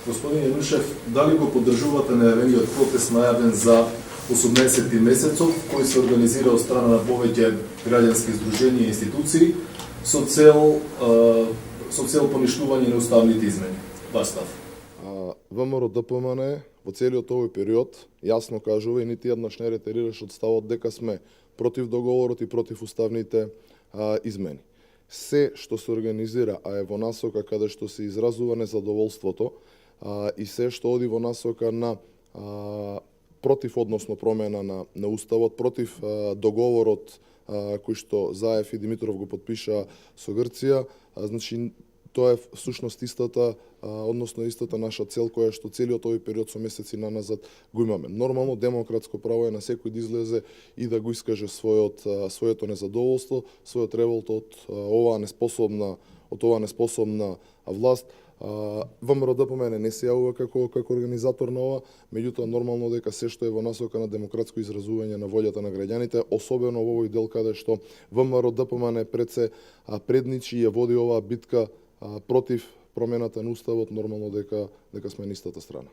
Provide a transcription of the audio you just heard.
Господин Янушев, дали го поддржувате најавениот протест најавен за 18 месецов, кој се организира од страна на повеќе граѓански здруженија и институции со цел поништување на уставните измени? Ваш став? ВМРО ДПМН во целиот овој период јасно кажува и нити еднаш не ретерираше од ставот дека сме против договорот и против уставните измени. Се што се организира, а е во насока каде што се изразува незадоволството и се што оди во насока на против, односно промена на уставот, против договорот кој што Заев и Димитров го подпиша со Грција, значи тоа е всушност истата, односно истата наша цел која што целиот овој период со месеци наназад го имаме. Нормално демократско право е на секој да излезе и да го искаже своето незадоволство, својот револт од оваа неспособна власт. ВМРО ДПМН не се јавува како организатор на ова, меѓутоа нормално дека се што е во насока на демократско изразување на волјата на граѓаните, особено во овој дел каде што ВМРО ДПМН пред се предничи и ја води оваа битка против промената на уставот, нормално дека сме на истата страна.